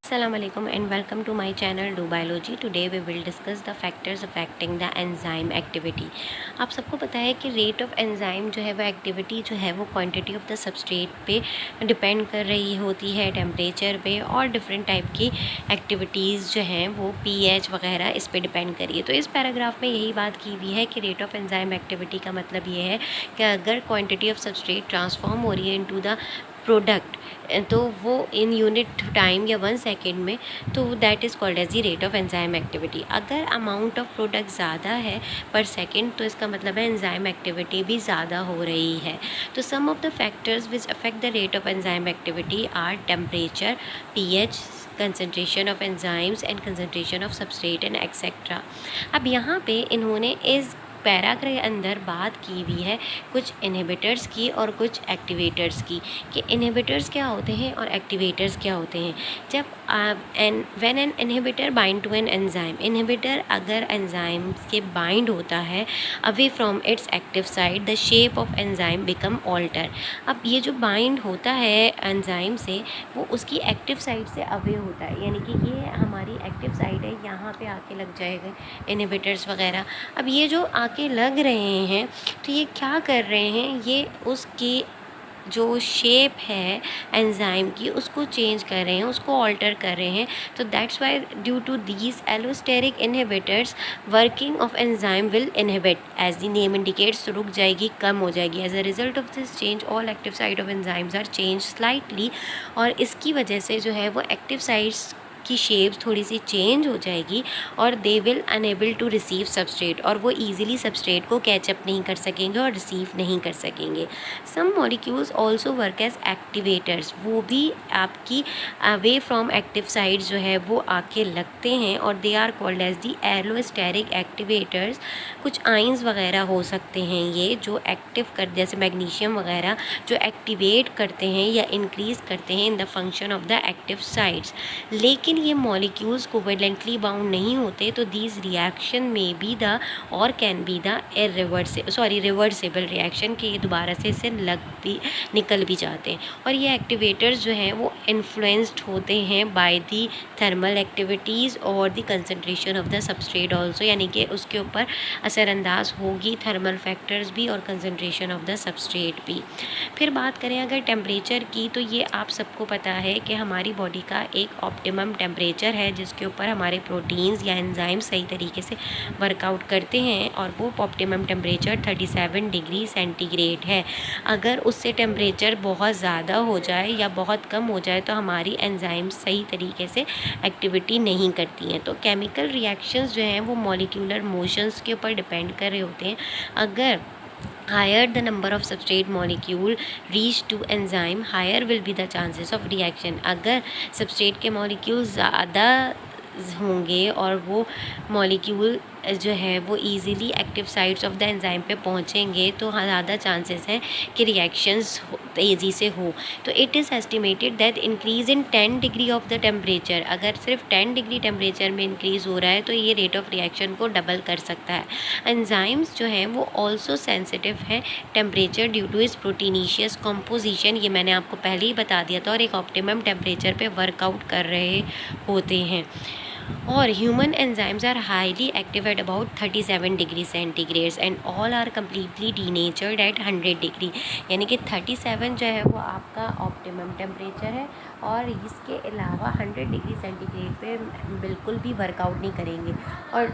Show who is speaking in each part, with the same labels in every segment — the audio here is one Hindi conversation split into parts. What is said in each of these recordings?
Speaker 1: Assalamualaikum and welcome to my channel Do Biology. Today we will discuss the factors affecting the enzyme activity. आप सबको पता है कि रेट ऑफ एंजाइम जो है वो एक्टिविटी जो है वो क्वांटिटी ऑफ द सबस्ट्रेट पे डिपेंड कर रही होती है, टेम्परेचर पे, और डिफरेंट टाइप की एक्टिविटीज़ जो हैं वो पीएच वगैरह इस पे डिपेंड करिए। तो इस पैराग्राफ में यही बात की हुई है कि रेट ऑफ एंजाइम एक्टिविटी का मतलब ये है कि अगर क्वान्टिटी ऑफ सबस्ट्रेट ट्रांसफॉर्म हो रही है इनटू द प्रोडक्ट तो वो इन यूनिट टाइम या 1 सेकेंड में, तो that is called as the rate of enzyme activity. अगर अमाउंट ऑफ प्रोडक्ट ज़्यादा है पर सेकेंड तो इसका मतलब है एंजाइम एक्टिविटी भी ज़्यादा हो रही है। तो some of the factors which affect the rate of enzyme activity are temperature, pH, concentration of enzymes and concentration of substrate and etcetera. अब यहाँ पे इन्होंने इस पैरा के अंदर बात की हुई है कुछ इनहिबिटर्स की और कुछ एक्टिवेटर्स की, कि इनहिबिटर्स क्या होते हैं और एक्टिवेटर्स क्या होते हैं। जब when an inhibitor bind to an enzyme, inhibitor अगर एंजाइम के बाइंड होता है away from its active side, the shape of enzyme become alter. अब ये जो बाइंड होता है एंजाइम से वो उसकी एक्टिव साइड से अवे होता है, यानी कि ये हमारी एक्टिव साइड है, यहाँ पे आके लग जाएगा इनहिबिटर्स वगैरह। अब ये जो के लग रहे हैं तो ये क्या कर रहे हैं, ये उसकी जो शेप है एंजाइम की उसको चेंज कर रहे हैं, उसको ऑल्टर कर रहे हैं। तो that's why due to these allosteric inhibitors working of enzyme will inhibit, as the name indicates, तो रुक जाएगी, कम हो जाएगी। As a result of this change all active side of enzymes are change slightly, और इसकी वजह से जो है वो एक्टिव साइड्स की शेप थोड़ी सी चेंज हो जाएगी और they will unable to receive substrate, और वो ईजिली सबस्ट्रेट को कैचअप नहीं कर सकेंगे और रिसीव नहीं कर सकेंगे। Some molecules also work as activators, वो भी आपकी अवे फ्रॉम एक्टिव साइड जो है वो आके लगते हैं और they are called as the allosteric activators. कुछ आइंस वगैरह हो सकते हैं ये जो एक्टिव कर, जैसे मैग्नीशियम वगैरह, जो एक्टिवेट करते हैं या इंक्रीज़ करते हैं in the function of the active sides. लेकिन ये मॉलिक्यूल्स कोवेलेंटली बाउंड नहीं होते, तो दीज रिएक्शन में बी द और can be the reversible reaction, के ये दोबारा से इससे निकल भी जाते हैं। और ये एक्टिवेटर्स जो हैं वो इन्फ्लुएंस्ड होते हैं बाय दी थर्मल एक्टिविटीज़ और the concentration of the substrate also, यानी कि उसके ऊपर असरअंदाज होगी थर्मल फैक्टर्स भी और कंसनट्रेशन ऑफ द सबस्ट्रेट भी। फिर बात करें अगर टेम्परेचर की, तो ये आप सबको पता है कि हमारी बॉडी का एक ऑप्टिमम टेम्परेचर है जिसके ऊपर हमारे प्रोटीन्स या एंजाइम सही तरीके से वर्कआउट करते हैं, और वो ऑप्टिमम टेम्परेचर 37 डिग्री सेंटीग्रेड है। अगर उससे टेम्परेचर बहुत ज़्यादा हो जाए या बहुत कम हो जाए तो हमारी एंजाइम सही तरीके से एक्टिविटी नहीं करती हैं। तो केमिकल रिएक्शंस जो हैं वो मॉलिक्यूलर मोशंस के ऊपर डिपेंड कर रहे होते हैं। अगर higher the number of substrate molecule reach to enzyme, higher will be the chances of reaction। अगर substrate के molecule ज़्यादा होंगे और वो मॉलिक्यूल जो है वो easily active sides of the enzyme पे पहुँचेंगे तो ज़्यादा चांसेस हैं कि रिएक्शंस तेज़ी से हो। तो it is estimated that increase in 10 degree of the temperature, अगर सिर्फ 10 डिग्री टेम्परेचर में इंक्रीज़ हो रहा है तो ये रेट ऑफ रिएक्शन को डबल कर सकता है। एंजाइम्स जो हैं वो ऑल्सो सेंसिटिव हैं टेम्परेचर ड्यू टू इस प्रोटीनीशियस कॉम्पोजिशन, ये मैंने आपको पहले ही बता दिया था, और एक ऑप्टिमम टेम्परेचर पे वर्कआउट कर रहे होते हैं। और human enzymes are highly active at about 37 degree centigrades and all are completely denatured at 100 degree, यानी कि 37 जो है वो आपका ऑप्टिमम टेम्परेचर है, और इसके अलावा 100 डिग्री सेंटीग्रेड पे बिल्कुल भी वर्कआउट नहीं करेंगे। और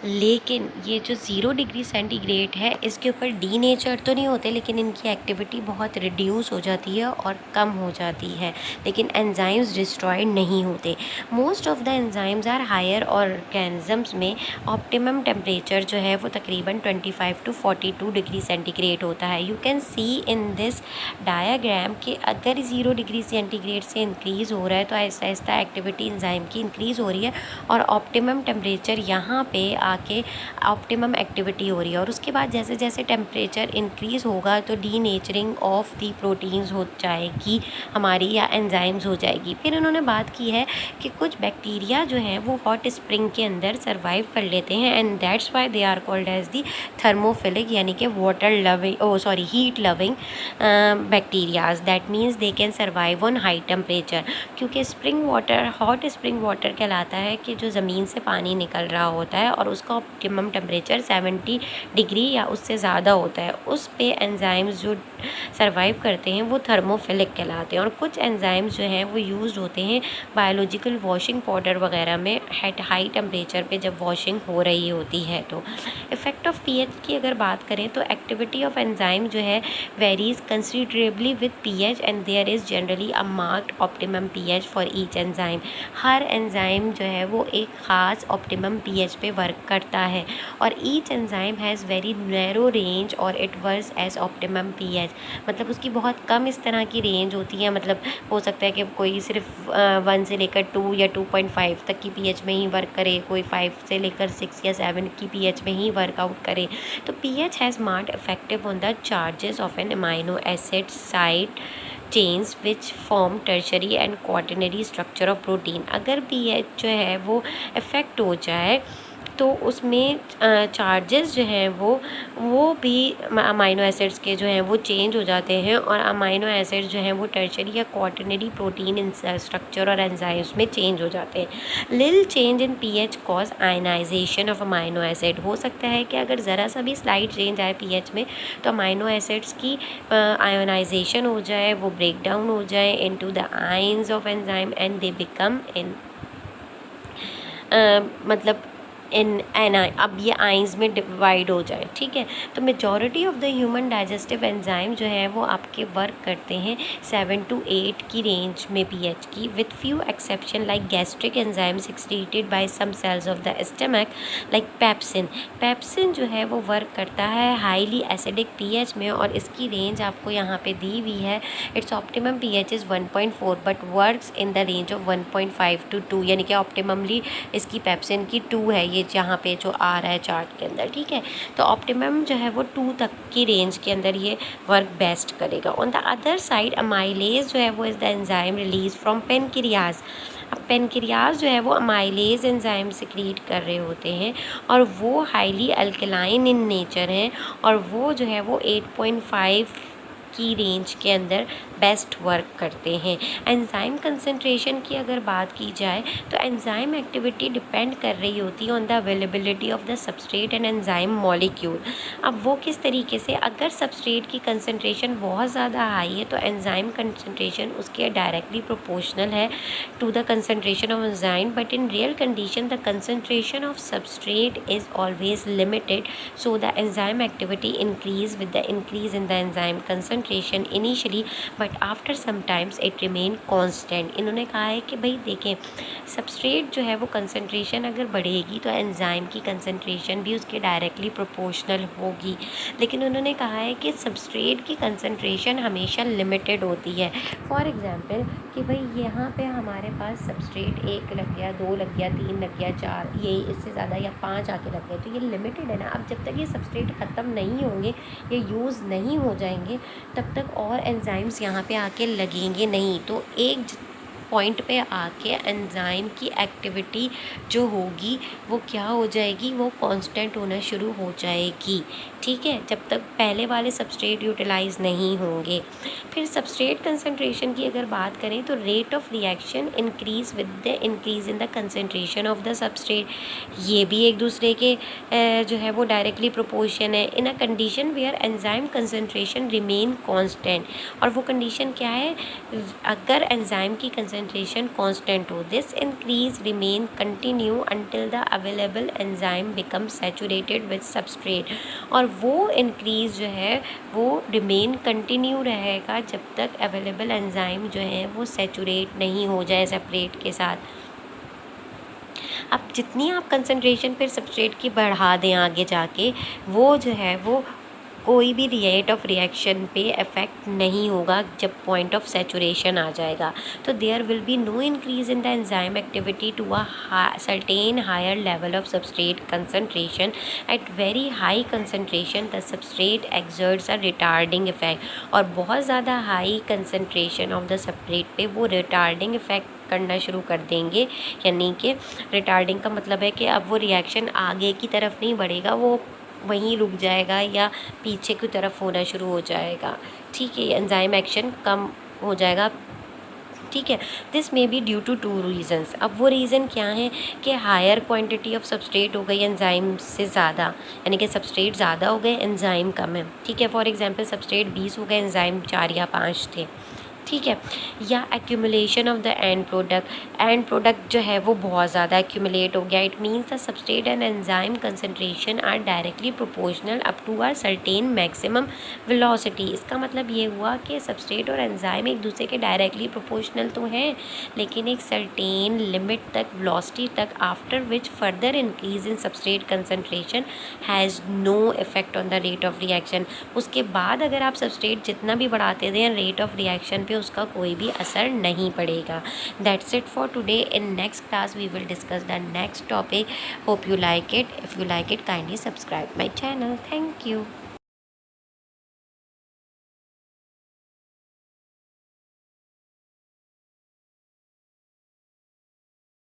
Speaker 1: लेकिन ये जो 0 डिग्री सेंटीग्रेड है इसके ऊपर डीनेचर तो नहीं होते, लेकिन इनकी एक्टिविटी बहुत रिड्यूस हो जाती है और कम हो जाती है, लेकिन एंजाइम्स डिस्ट्रॉयड नहीं होते। Most of the enzymes are higher organisms में ऑप्टिमम टेम्परेचर जो है वो तकरीबन 25 टू 42 डिग्री सेंटीग्रेड होता है। You can see in this diagram कि अगर 0 डिग्री सेंटीग्रेड से इंक्रीज़ हो रहा है तो आहिस्ता आहिस्ता एक्टिविटी एंजाइम की इंक्रीज़ हो रही है, और ऑप्टिमम टेम्परेचर यहाँ पे आके ऑप्टिमम एक्टिविटी हो रही है। और उसके बाद जैसे जैसे टेम्परेचर इंक्रीज़ होगा तो डीनेचरिंग ऑफ दी प्रोटीन्स हो जाएगी हमारी, या एंजाइम्स हो जाएगी। फिर उन्होंने बात की है कि कुछ बैक्टीरिया जो हैं वो हॉट स्प्रिंग के अंदर सर्वाइव कर लेते हैं, and that's why they are called as the thermophilic, यानी कि water loving heat loving bacterias. That means they can survive on high temperature, क्योंकि spring water hot spring water कहलाता है कि जो ज़मीन से पानी निकल रहा होता है और उसका ऑप्टिमम टेम्परेचर 70 डिग्री या उससे ज़्यादा होता है। उस पे एंजाइम्स जो सर्वाइव करते हैं वो थर्मोफिलिक कहलाते हैं। और कुछ एंजाइम्स जो हैं वो यूज़ होते हैं बायोलॉजिकल वॉशिंग पाउडर वगैरह में एट हाई टेम्परेचर पे जब वॉशिंग हो रही होती है। तो इफ़ेक्ट ऑफ पीएच की अगर बात करें तो एक्टिविटी ऑफ एंजाइम जो है varies considerably with pH, and there is generally a marked optimum pH for each enzyme. हर एंजाइम जो है वो एक ख़ास ऑप्टिमम पीएच पे वर्क करता है, और each enzyme has very narrow range और it works as optimum pH. मतलब उसकी बहुत कम इस तरह की रेंज होती है, मतलब हो सकता है कि कोई सिर्फ 1 से लेकर 2 या 2.5 तक की पीएच में ही वर्क करे, कोई 5 से लेकर 6 या 7 की पीएच में ही वर्कआउट करे। तो pH has marked effective on the charges of an amino acid side chains which form tertiary and quaternary structure of protein. अगर पीएच जो है वो इफ़ेक्ट हो जाए तो उसमें चार्जेस जो हैं वो भी अमाइनो एसिड्स के जो हैं वो चेंज हो जाते हैं, और अमाइनो एसिड्स जो हैं वो टर्शरी या क्वाटरनरी प्रोटीन स्ट्रक्चर और एंजाइम्स में चेंज हो जाते हैं। लिल change in pH cause ionization of amino acid. हो सकता है कि अगर ज़रा सा भी स्लाइट चेंज आए पीएच में तो अमाइनो एसिड्स की आयोनाइजेशन हो जाए, वो ब्रेक डाउन हो जाए into the ions of enzyme and they become in मतलब इन एन आई, अब ये आइंस में डिवाइड हो जाए। ठीक है, तो majority of the human digestive enzyme जो है वो आपके वर्क करते हैं 7 to 8 की रेंज में पीएच की, with few exception like gastric enzyme secreted by some cells of the stomach like pepsin. Pepsin जो है वो वर्क करता है हाईली एसिडिक पीएच में, और इसकी रेंज आपको यहाँ पे दी हुई है। It's optimum pH is 1.4 but works in the range of 1.5 to 2, यानी कि ऑप्टिममली इसकी पेप्सिन की 2 है, ये जहाँ पे जो आ रहा है चार्ट के अंदर। ठीक है, तो ऑप्टिमम जो है वो 2 तक की रेंज के अंदर ये वर्क बेस्ट करेगा। On the other side amylase जो है वो is the enzyme release from pancreas. अब पेनक्रियाज जो है वो अमाइलेज एंजाइम सिक्रीट कर रहे होते हैं, और वो हाईली अल्कलाइन इन नेचर हैं, और वो जो है वो 8.5 की रेंज के अंदर बेस्ट वर्क करते हैं। एंजाइम कंसंट्रेशन की अगर बात की जाए तो एंजाइम एक्टिविटी डिपेंड कर रही होती है on the availability of the substrate and enzyme molecule. अब वो किस तरीके से, अगर सबस्ट्रेट की कंसंट्रेशन बहुत ज़्यादा हाई है तो एंजाइम कंसंट्रेशन उसके डायरेक्टली प्रोपोर्शनल है to the concentration of enzyme, but in real condition the concentration of substrate is always limited, so the enzyme activity increase with the increase in the enzyme concentration initially but after some times it remain constant. इन्होंने कहा है कि भाई देखें, सबस्ट्रेट जो है वो कंसंट्रेशन अगर बढ़ेगी तो एंजाइम की कंसंट्रेशन भी उसके डायरेक्टली प्रोपोर्शनल होगी, लेकिन उन्होंने कहा है कि सबस्ट्रेट की कंसंट्रेशन हमेशा लिमिटेड होती है। फॉर एग्जांपल कि भाई यहाँ पे हमारे पास सबस्ट्रेट 1 लग गया, 2 लग गया, 3 लग गया, 4, ये इससे ज़्यादा या 5 आके लग गए, तो ये लिमिटेड है ना। अब जब तक ये सबस्ट्रेट ख़त्म नहीं होंगे, ये यूज़ नहीं हो जाएंगे, तब तक और एंजाइम्स यहाँ पे आके लगेंगे नहीं। तो एक पॉइंट पे आके एंजाइम की एक्टिविटी जो होगी वो क्या हो जाएगी, वो कांस्टेंट होना शुरू हो जाएगी। ठीक है, जब तक पहले वाले सबस्ट्रेट यूटिलाइज नहीं होंगे। फिर सबस्ट्रेट कंसंट्रेशन की अगर बात करें तो rate of reaction increase with the increase in the concentration of the substrate, ये भी एक दूसरे के जो है वो डायरेक्टली प्रोपोर्शन है। In a condition where enzyme concentration remain constant, और वो कंडीशन क्या है, अगर एंजाइम की कंसंट्रेशन कांस्टेंट हो, this increase remain continue until the available enzyme become saturated with substrate, और वो इंक्रीज जो है वो रिमेन कंटिन्यू रहेगा जब तक अवेलेबल एंजाइम जो है वो सैचुरेट नहीं हो जाए सेपरेट के साथ। अब जितनी आप कंसंट्रेशन फिर सबस्ट्रेट की बढ़ा दें आगे जाके, वो जो है वो कोई भी रेट ऑफ रिएक्शन पे इफेक्ट नहीं होगा जब पॉइंट ऑफ सैचुरेशन आ जाएगा। तो there will be no increase in the enzyme activity to a certain higher level of substrate concentration. At very high concentration the substrate exerts a retarding effect. और बहुत ज़्यादा high concentration of the substrate पे वो रिटार्डिंग इफेक्ट करना शुरू कर देंगे। यानी कि रिटार्डिंग का मतलब है कि अब वो रिएक्शन आगे की तरफ नहीं बढ़ेगा, वो वहीं रुक जाएगा या पीछे की तरफ होना शुरू हो जाएगा। ठीक है, एंजाइम एक्शन कम हो जाएगा। ठीक है, this may be due to 2 reasons. अब वो रीज़न क्या है कि हायर क्वांटिटी ऑफ सबस्ट्रेट हो गई एंजाइम से ज़्यादा, यानी कि सबस्ट्रेट ज़्यादा हो गए, एंजाइम कम है। ठीक है, फॉर एग्जांपल सबस्ट्रेट 20 हो गए, एंजाइम 4 या 5 थे। ठीक है, या accumulation of the end product जो है वो बहुत ज़्यादा एक्यूमुलेट हो गया। It means the substrate and enzyme concentration are directly proportional up to are certain maximum velocity. इसका मतलब ये हुआ कि सबस्ट्रेट और एंजाइम एक दूसरे के डायरेक्टली प्रोपोर्शनल तो हैं, लेकिन एक सर्टेन लिमिट तक, वेलोसिटी तक, after which further increase in substrate concentration has no effect on the rate of reaction. उसके बाद अगर आप सबस्ट्रेट जितना भी बढ़ाते दें, रेट ऑफ रिएक्शन पे उसका कोई भी असर नहीं पड़ेगा। That's it for today. In next class we will discuss the next topic. Hope you like it. If you like it, kindly subscribe my channel. Thank you.